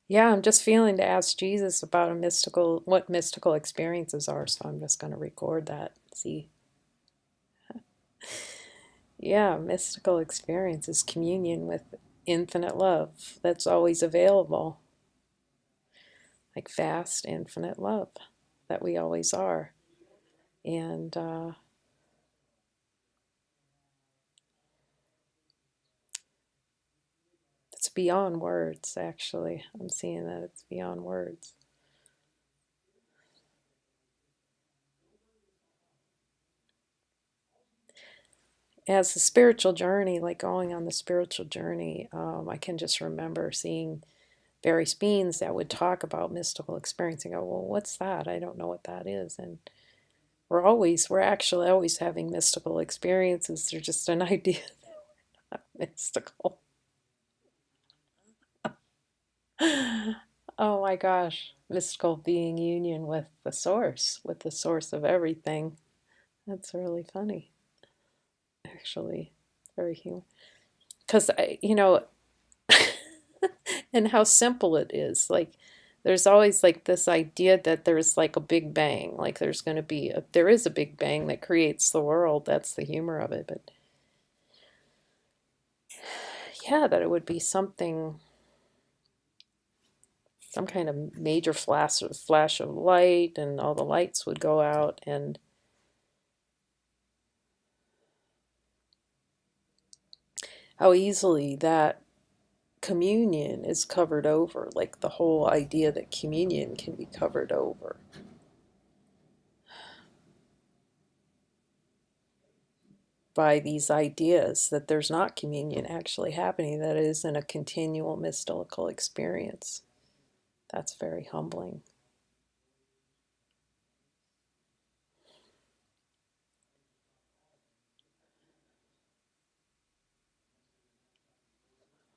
Yeah, I'm just feeling to ask Jesus about what mystical experiences are, so I'm just going to record that. See, yeah, mystical experience is communion with infinite love that's always available, like vast, infinite love that we always are. And it's beyond words, actually. I'm seeing that it's beyond words. As a spiritual journey, like going on the spiritual journey, I can just remember seeing various beings that would talk about mystical experience and go, well, what's that? I don't know what that is. And we're actually always having mystical experiences. They're just an idea that mystical. Oh my gosh. Mystical being union with the source of everything. That's really funny, actually. Very human. Because, and how simple it is. Like, there's always like this idea that there's like a big bang, like there is a big bang that creates the world. That's the humor of it. But yeah, that it would be some kind of major flash of light, and all the lights would go out, and how easily that communion is covered over, like the whole idea that communion can be covered over by these ideas that there's not communion actually happening, that it isn't a continual mystical experience. That's very humbling.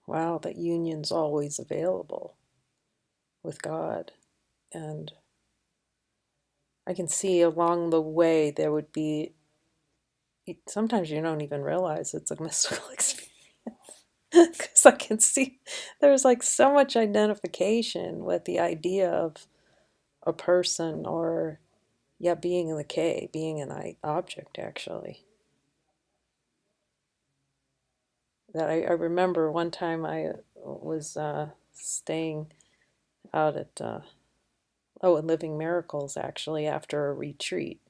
Wow, that union's always available with God. And I can see along the way there would be, sometimes you don't even realize it's a mystical experience. Because I can see there's like so much identification with the idea of a person, or, yeah, being in the K, being an object, actually. That I remember one time I was staying out at, at Living Miracles, actually, after a retreat.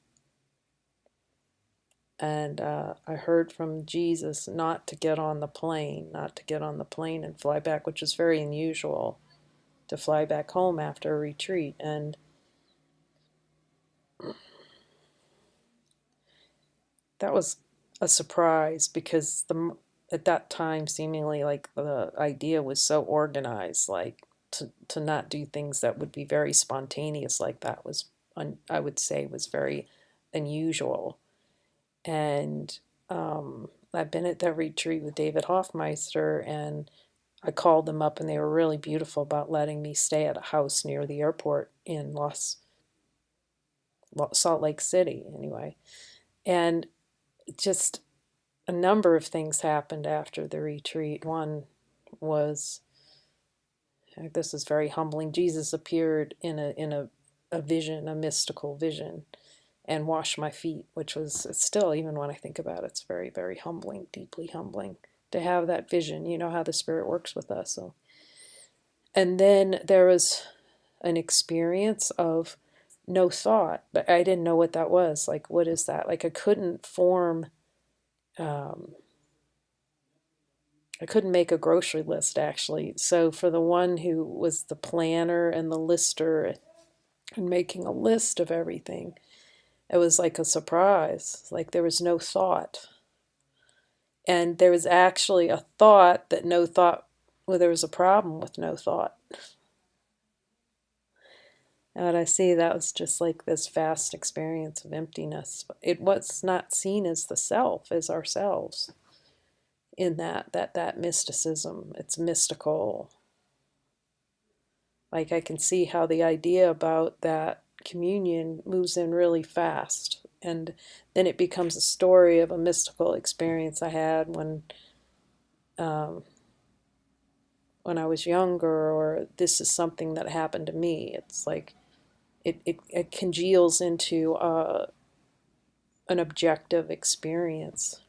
And I heard from Jesus not to get on the plane, not to get on the plane and fly back, which is very unusual to fly back home after a retreat. And that was a surprise, because at that time, seemingly, like, the idea was so organized, like, to not do things that would be very spontaneous like that was, I would say, was very unusual. And I've been at that retreat with David Hoffmeister, and I called them up, and they were really beautiful about letting me stay at a house near the airport in Salt Lake City, anyway. And just a number of things happened after the retreat. One was, this is very humbling. Jesus appeared in a vision, a mystical vision, and washed my feet, which was still, even when I think about it, it's very, very humbling, deeply humbling to have that vision. You know how the Spirit works with us. So, and then there was an experience of no thought, but I didn't know what that was. Like, what is that? Like, um, I couldn't make a grocery list, actually. So for the one who was the planner and the lister and making a list of everything, it was like a surprise. Like, there was no thought. And there was actually a thought that no thought, well, there was a problem with no thought. And what I see, that was just like this vast experience of emptiness. It was not seen as the self, as ourselves, in that mysticism. It's mystical. Like, I can see how the idea about that communion moves in really fast. And then it becomes a story of a mystical experience I had when um, when I was younger, or this is something that happened to me. It's like it congeals into an objective experience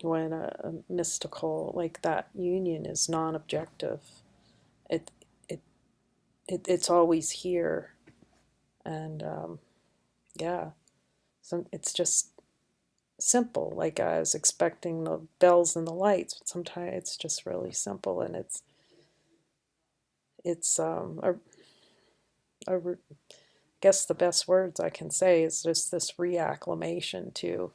when a mystical, like that union is non-objective. It, it, it's always here. And yeah, so it's just simple. Like I was expecting the bells and the lights, but sometimes it's just really simple, and it's I guess the best words I can say is just this reacclimation to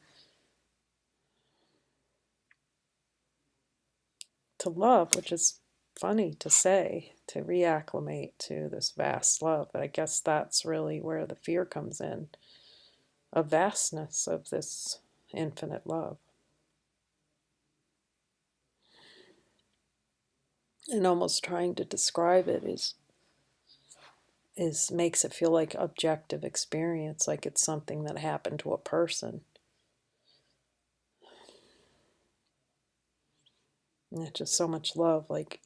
love, which is funny to say, to reacclimate to this vast love. But I guess that's really where the fear comes in, a vastness of this infinite love. And almost trying to describe it is makes it feel like objective experience, like it's something that happened to a person. And it's just so much love, like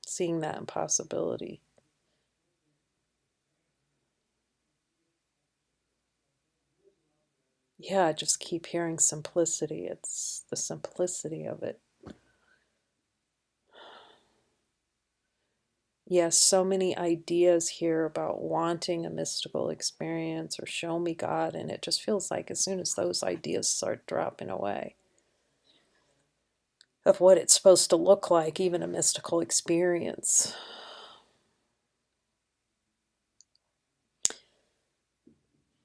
seeing that impossibility. Yeah, I just keep hearing simplicity. It's the simplicity of it. Yes, so many ideas here about wanting a mystical experience or show me God, and it just feels like as soon as those ideas start dropping away of what it's supposed to look like, even a mystical experience.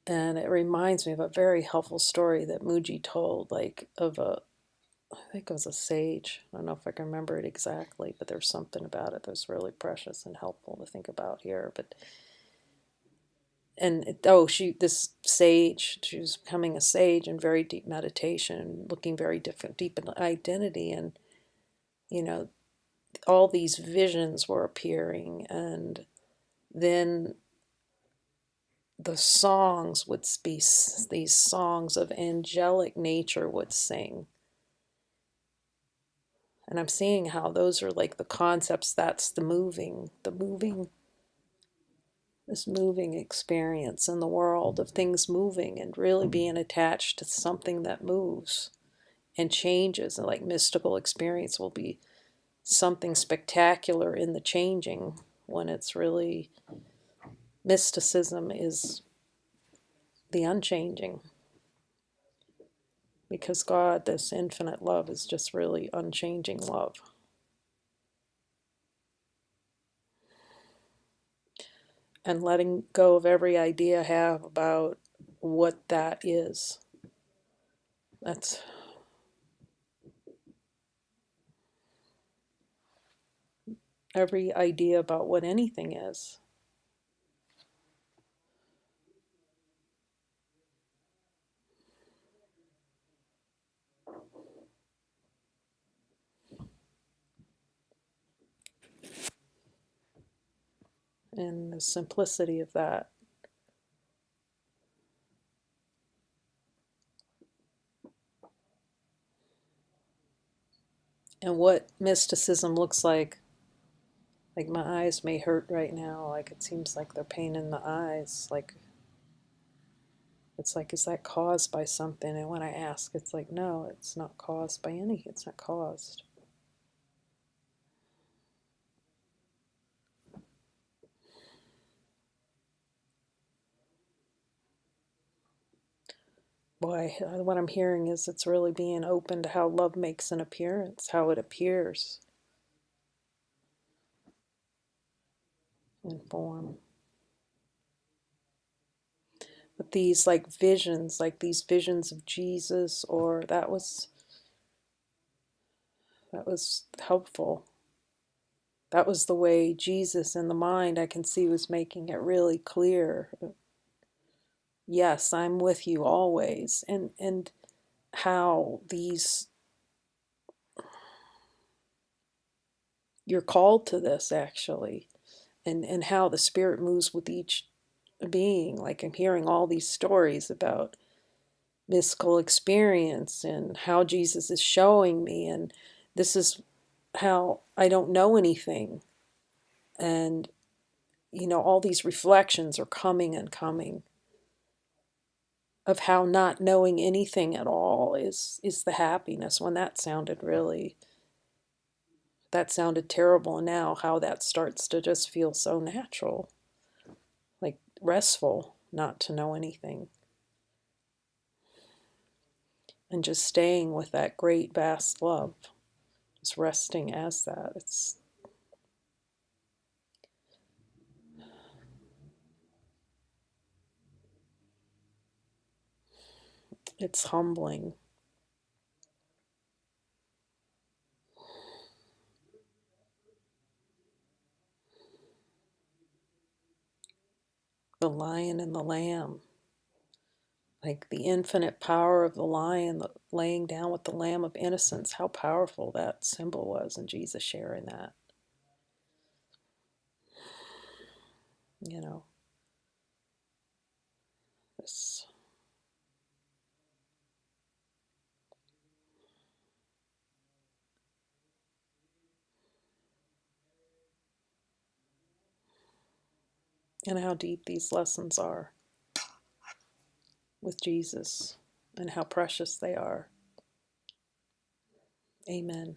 And it reminds me of a very helpful story that Muji told, like of I think it was a sage. I don't know if I can remember it exactly, but there's something about it that's really precious and helpful to think about here. But this sage, she was becoming a sage in very deep meditation, looking very deep in identity, and you know, all these visions were appearing, and then the songs would be, these songs of angelic nature would sing. And I'm seeing how those are like the concepts. That's this moving experience in the world of things moving and really being attached to something that moves and changes. And like mystical experience will be something spectacular in the changing, when it's really, mysticism is the unchanging, because God, this infinite love, is just really unchanging love. And letting go of every idea I have about what that is. That's every idea about what anything is. And the simplicity of that. And what mysticism looks like my eyes may hurt right now, like it seems like they're pain in the eyes, like it's like, is that caused by something? And when I ask, it's like, no, it's not caused by anything. It's not caused. Boy, what I'm hearing is it's really being open to how love makes an appearance, how it appears in form. But these like these visions of Jesus, or that was helpful. That was the way Jesus in the mind, I can see, was making it really clear. Yes, I'm with you always. And how these, you're called to this actually, and how the spirit moves with each being. Like I'm hearing all these stories about mystical experience and how Jesus is showing me, and this is how I don't know anything. And, all these reflections are coming and coming of how not knowing anything at all is the happiness, when that sounded terrible. And now how that starts to just feel so natural, like restful, not to know anything. And just staying with that great vast love, just resting as that. It's humbling. The lion and the lamb, like the infinite power of the lion laying down with the lamb of innocence, how powerful that symbol was, and Jesus sharing that. This, and how deep these lessons are with Jesus, and how precious they are. Amen.